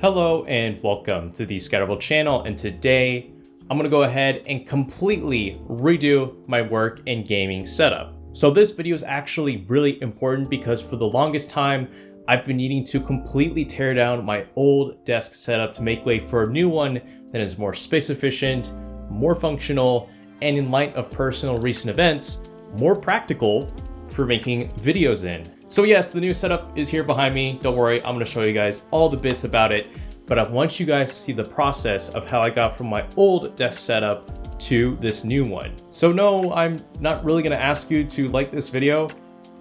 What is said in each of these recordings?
Hello and welcome to the ScatterVolt channel, and today I'm going to go ahead and completely redo my work and gaming setup. So this video is actually really important because for the longest time I've been needing to completely tear down my old desk setup to make way for a new one that is more space efficient, more functional, and in light of personal recent events, more practical for making videos in. So yes, the new setup is here behind me. Don't worry, I'm gonna show you guys all the bits about it, but I want you guys to see the process of how I got from my old desk setup to this new one. So no, I'm not really gonna ask you to like this video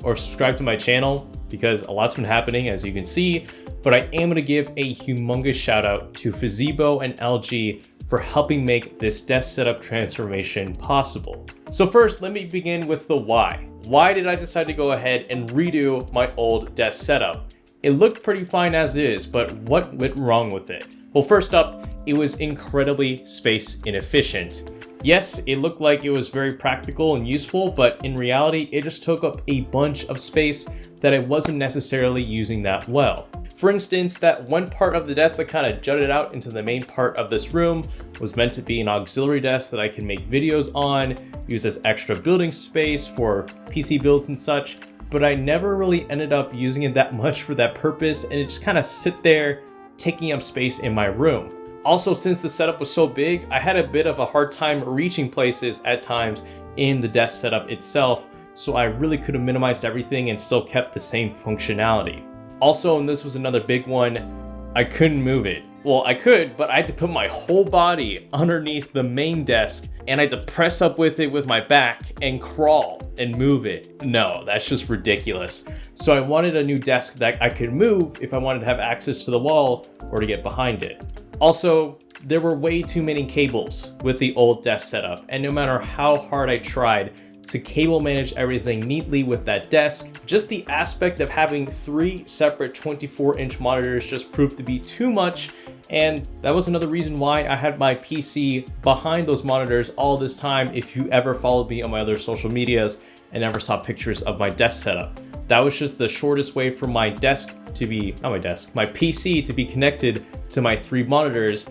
or subscribe to my channel because a lot's been happening, as you can see, but I am gonna give a humongous shout out to Fezibo and LG for helping make this desk setup transformation possible. So first, let me begin with the why. Why did I decide to go ahead and redo my old desk setup? It looked pretty fine as is, but what went wrong with it? Well, first up, it was incredibly space inefficient. Yes, it looked like it was very practical and useful, but in reality, it just took up a bunch of space that I wasn't necessarily using that well. For instance, that one part of the desk that kind of jutted out into the main part of this room was meant to be an auxiliary desk that I can make videos on, use as extra building space for PC builds and such, but I never really ended up using it that much for that purpose, and it just kind of sit there taking up space in my room. Also, since the setup was so big, I had a bit of a hard time reaching places at times in the desk setup itself, so I really could have minimized everything and still kept the same functionality. Also, and this was another big one, I couldn't move it. Well, I could, but I had to put my whole body underneath the main desk and I had to press up with it with my back and crawl and move it. No, that's just ridiculous. So I wanted a new desk that I could move if I wanted to have access to the wall or to get behind it. Also, there were way too many cables with the old desk setup, and no matter how hard I tried to cable manage everything neatly with that desk, just the aspect of having 3 separate 24-inch monitors just proved to be too much, and that was another reason why I had my PC behind those monitors all this time. If you ever followed me on my other social medias and ever saw pictures of my desk setup, that was just the shortest way for my desk to be, not my desk, my PC to be connected to my 3 monitors,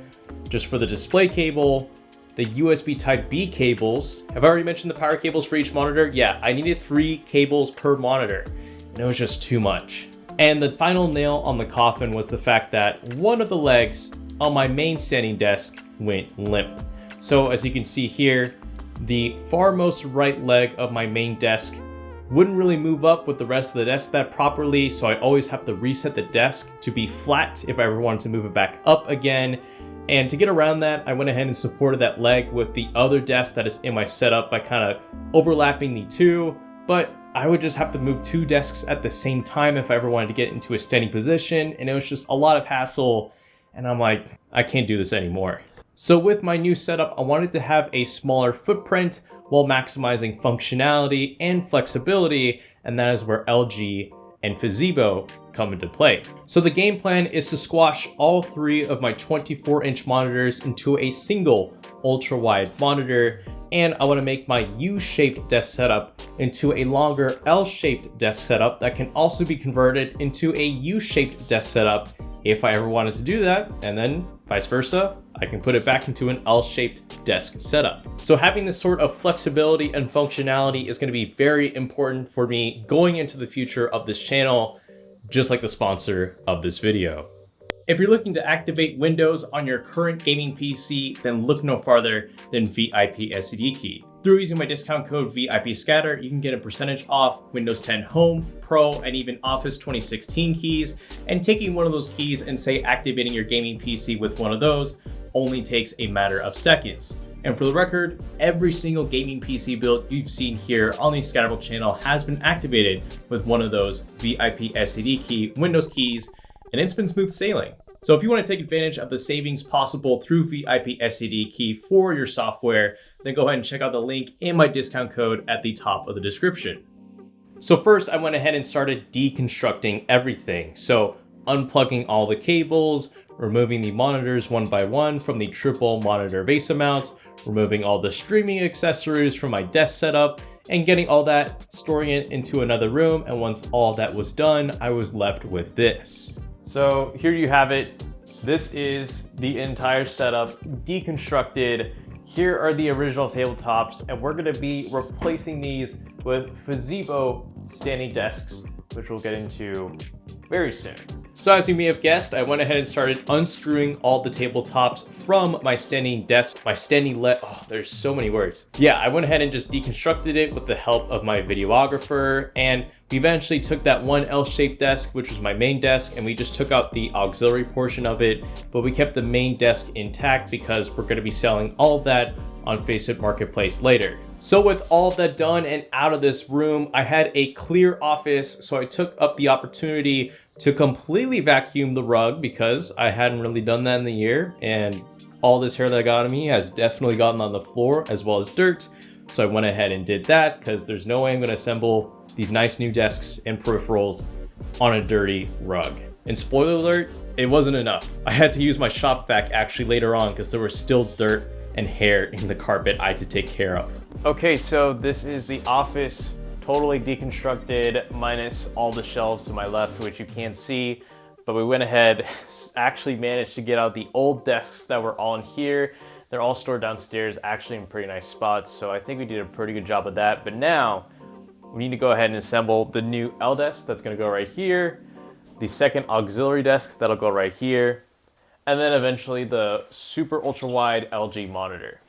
just for the display cable, the USB type B cables. Have I already mentioned the power cables for each monitor? Yeah, I needed 3 cables per monitor, and it was just too much. And the final nail on the coffin was the fact that one of the legs on my main standing desk went limp. So as you can see here, the farmost right leg of my main desk wouldn't really move up with the rest of the desk that properly, so I always have to reset the desk to be flat if I ever wanted to move it back up again. And to get around that, I went ahead and supported that leg with the other desk that is in my setup by kind of overlapping the two, but I would just have to move 2 desks at the same time if I ever wanted to get into a standing position, and it was just a lot of hassle, and I'm like, I can't do this anymore. So with my new setup, I wanted to have a smaller footprint while maximizing functionality and flexibility, and that is where LG and Fezibo come into play. So the game plan is to squash all 3 of my 24-inch monitors into a single ultra-wide monitor, and I want to make my U-shaped desk setup into a longer L-shaped desk setup that can also be converted into a U-shaped desk setup if I ever wanted to do that, and then vice versa, I can put it back into an L-shaped desk setup. So having this sort of flexibility and functionality is going to be very important for me going into the future of this channel, just like the sponsor of this video. If you're looking to activate Windows on your current gaming PC, then look no farther than VIP SCD Key. Through using my discount code VIPScatter, you can get a percentage off Windows 10 Home, Pro, and even Office 2016 keys, and taking one of those keys and say activating your gaming PC with one of those only takes a matter of seconds. And for the record, every single gaming PC build you've seen here on the ScatterVolt channel has been activated with one of those VIP SCD Key Windows keys, and it's been smooth sailing. So if you want to take advantage of the savings possible through VIP SCD Key for your software, then go ahead and check out the link in my discount code at the top of the description. So first, I went ahead and started deconstructing everything. So unplugging all the cables, removing the monitors one by one from the triple monitor base mount, removing all the streaming accessories from my desk setup, and getting all that, storing it into another room. And once all that was done, I was left with this. So here you have it. This is the entire setup deconstructed. Here are the original tabletops, and we're gonna be replacing these with Fezibo standing desks, which we'll get into very soon. So as you may have guessed, I went ahead and started unscrewing all the tabletops from my standing desk, there's so many words. Yeah, I went ahead and just deconstructed it with the help of my videographer, and we eventually took that one L-shaped desk, which was my main desk, and we just took out the auxiliary portion of it, but we kept the main desk intact because we're gonna be selling all of that on Facebook Marketplace later. So with all of that done and out of this room, I had a clear office, so I took up the opportunity to completely vacuum the rug because I hadn't really done that in the year, and all this hair that I got on me has definitely gotten on the floor as well as dirt. So I went ahead and did that because there's no way I'm gonna assemble these nice new desks and peripherals on a dirty rug. And spoiler alert, it wasn't enough. I had to use my shop vac actually later on because there was still dirt and hair in the carpet I had to take care of. Okay, so this is the office, totally deconstructed, minus all the shelves to my left, which you can't see, but we went ahead, actually managed to get out the old desks that were all in here. They're all stored downstairs, actually in pretty nice spots, so I think we did a pretty good job of that. But now, we need to go ahead and assemble the new L desk that's gonna go right here, the second auxiliary desk that'll go right here, and then eventually the super ultra wide LG monitor.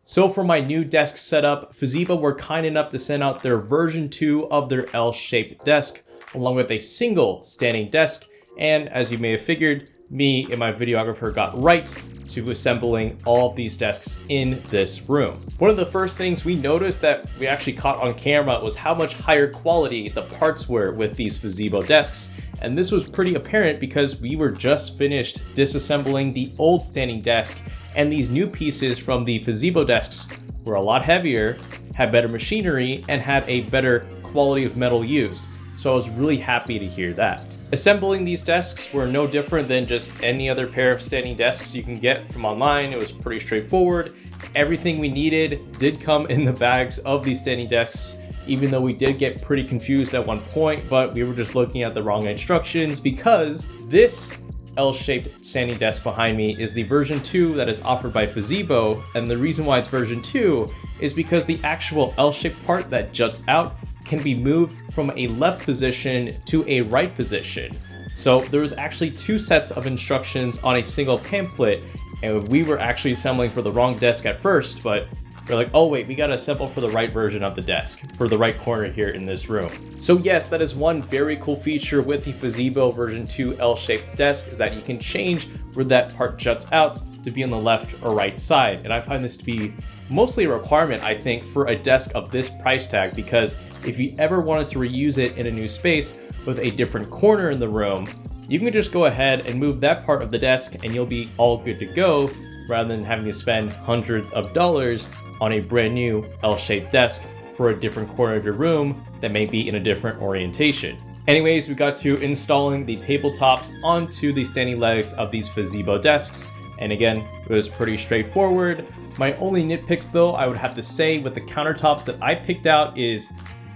So for my new desk setup, Fezibo were kind enough to send out their version 2 of their L-shaped desk, along with a single standing desk. And as you may have figured, me and my videographer got right to assembling all of these desks in this room. One of the first things we noticed that we actually caught on camera was how much higher quality the parts were with these Fezibo desks. And this was pretty apparent because we were just finished disassembling the old standing desk, and these new pieces from the Fezibo desks were a lot heavier, had better machinery, and had a better quality of metal used. So I was really happy to hear that. Assembling these desks were no different than just any other pair of standing desks you can get from online. It was pretty straightforward. Everything we needed did come in the bags of these standing desks, even though we did get pretty confused at one point, but we were just looking at the wrong instructions because this L-shaped standing desk behind me is the version 2 that is offered by Fezibo, and the reason why it's version 2 is because the actual L-shaped part that juts out can be moved from a left position to a right position. So there was actually 2 sets of instructions on a single pamphlet, and we were actually assembling for the wrong desk at first, but we're like, oh wait, we gotta assemble for the right version of the desk, for the right corner here in this room. So yes, that is one very cool feature with the Fezibo version 2 L-shaped desk, is that you can change where that part juts out to be on the left or right side. And I find this to be mostly a requirement, I think, for a desk of this price tag, because if you ever wanted to reuse it in a new space with a different corner in the room, you can just go ahead and move that part of the desk and you'll be all good to go, rather than having to spend hundreds of dollars on a brand new L-shaped desk for a different corner of your room that may be in a different orientation. Anyways, we got to installing the tabletops onto the standing legs of these Fezibo desks. And again, it was pretty straightforward. My only nitpicks though, I would have to say with the countertops that I picked out is,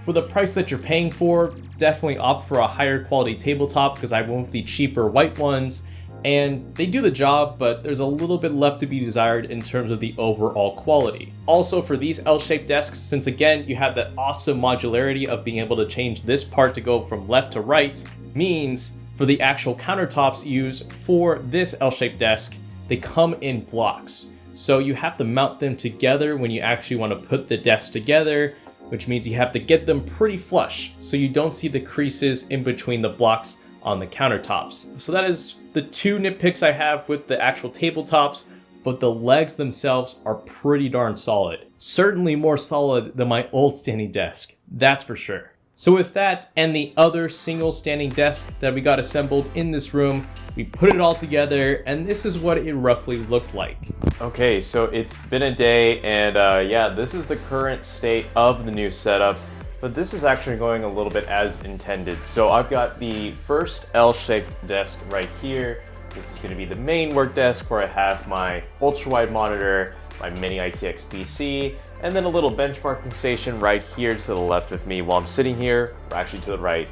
for the price that you're paying for, definitely opt for a higher quality tabletop because I went with the cheaper white ones. And they do the job, but there's a little bit left to be desired in terms of the overall quality. Also for these L-shaped desks, since again, you have that awesome modularity of being able to change this part to go from left to right, means for the actual countertops used for this L-shaped desk, they come in blocks. So you have to mount them together when you actually want to put the desk together, which means you have to get them pretty flush so you don't see the creases in between the blocks on the countertops. So that is the 2 nitpicks I have with the actual tabletops, but the legs themselves are pretty darn solid. Certainly more solid than my old standing desk, that's for sure. So with that and the other single standing desk that we got assembled in this room, we put it all together and this is what it roughly looked like. Okay, so it's been a day and yeah, this is the current state of the new setup, but this is actually going a little bit as intended. So I've got the first L-shaped desk right here. This is gonna be the main work desk where I have my ultra-wide monitor, my mini ITX PC, and then a little benchmarking station right here to the left of me while I'm sitting here, or actually to the right.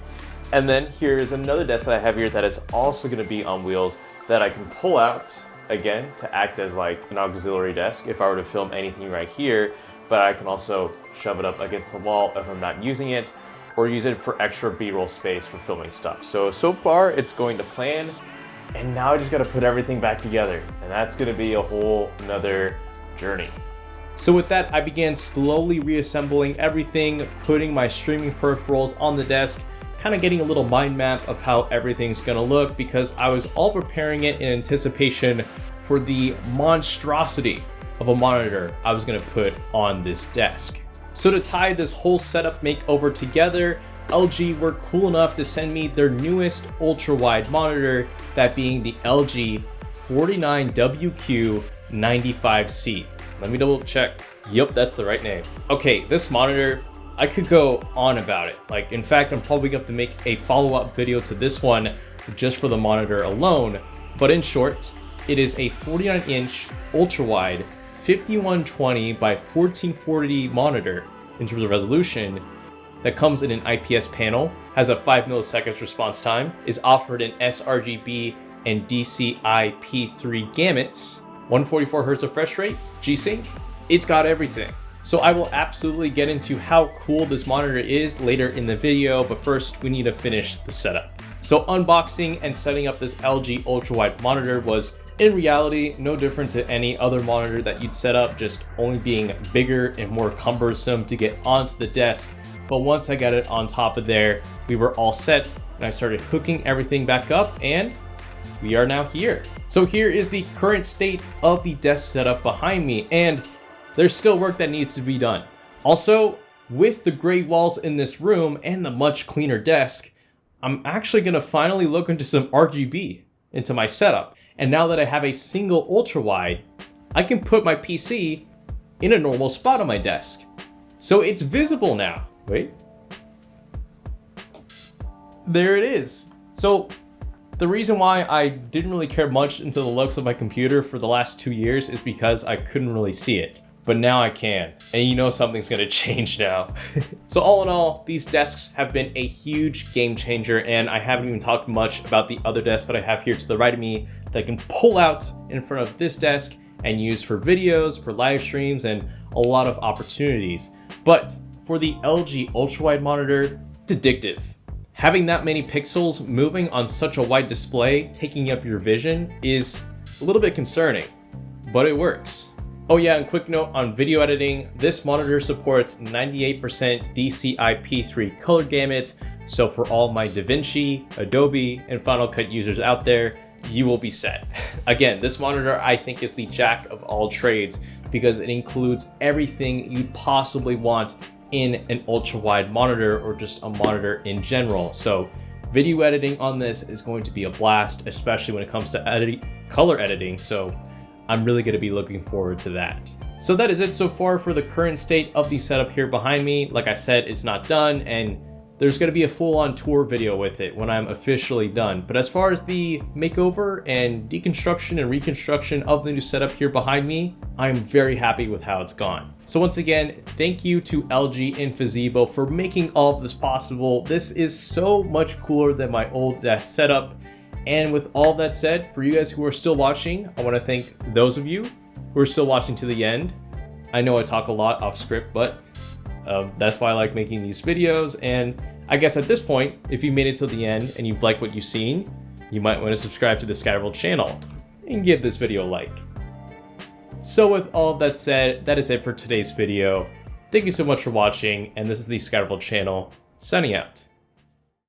And then here's another desk that I have here that is also gonna be on wheels. that I can pull out again to act as like an auxiliary desk if I were to film anything right here, but I can also shove it up against the wall if I'm not using it, or use it for extra B-roll space for filming stuff. So far it's going to plan, and now I just gotta put everything back together, and that's gonna be a whole another journey. So with that, I began slowly reassembling everything, putting my streaming peripherals on the desk, kind of getting a little mind map of how everything's gonna look, because I was all preparing it in anticipation for the monstrosity of a monitor I was gonna put on this desk. So to tie this whole setup makeover together, LG were cool enough to send me their newest ultra-wide monitor, that being the LG 49WQ95C. Let me double check. Yep, that's the right name. Okay, this monitor, I could go on about it. Like, in fact, I'm probably going to have to make a follow-up video to this one just for the monitor alone. But in short, it is a 49-inch ultra-wide 5120 by 1440 monitor in terms of resolution that comes in an IPS panel, has a 5 milliseconds response time, is offered in sRGB and DCI P3 gamuts, 144 Hz refresh rate, G-Sync. It's got everything. So I will absolutely get into how cool this monitor is later in the video, but first we need to finish the setup. So unboxing and setting up this LG ultra-wide monitor was in reality no different to any other monitor that you'd set up, just only being bigger and more cumbersome to get onto the desk. But once I got it on top of there, we were all set, and I started hooking everything back up, and we are now here. So here is the current state of the desk setup behind me, and there's still work that needs to be done. Also, with the gray walls in this room and the much cleaner desk, I'm actually gonna finally look into some RGB into my setup. And now that I have a single ultra wide, I can put my PC in a normal spot on my desk. So it's visible now. Wait. There it is. So the reason why I didn't really care much into the looks of my computer for the last 2 years is because I couldn't really see it. But now I can, and you know something's gonna change now. So all in all, these desks have been a huge game changer, and I haven't even talked much about the other desk that I have here to the right of me that I can pull out in front of this desk and use for videos, for live streams, and a lot of opportunities. But for the LG ultra-wide monitor, it's addictive. Having that many pixels moving on such a wide display, taking up your vision, is a little bit concerning, but it works. Oh yeah, and quick note on video editing, this monitor supports 98% DCI P3 color gamut, so for all my DaVinci, Adobe, and Final Cut users out there, you will be set. Again, this monitor I think is the jack of all trades because it includes everything you'd possibly want in an ultra-wide monitor or just a monitor in general. So video editing on this is going to be a blast, especially when it comes to color editing. So I'm really going to be looking forward to that. So that is it so far for the current state of the setup here behind me. Like I said, it's not done, and there's going to be a full-on tour video with it when I'm officially done. But as far as the makeover and deconstruction and reconstruction of the new setup here behind me, I'm very happy with how it's gone. So once again, thank you to LG and Fezibo for making all of this possible. This is so much cooler than my old desk setup. And with all that said, for you guys who are still watching, I want to thank those of you who are still watching to the end. I know I talk a lot off script, but that's why I like making these videos. And I guess at this point, if you made it till the end and you've liked what you've seen, you might want to subscribe to the ScatterVolt channel and give this video a like. So with all that said, that is it for today's video. Thank you so much for watching, and this is the ScatterVolt channel, signing out.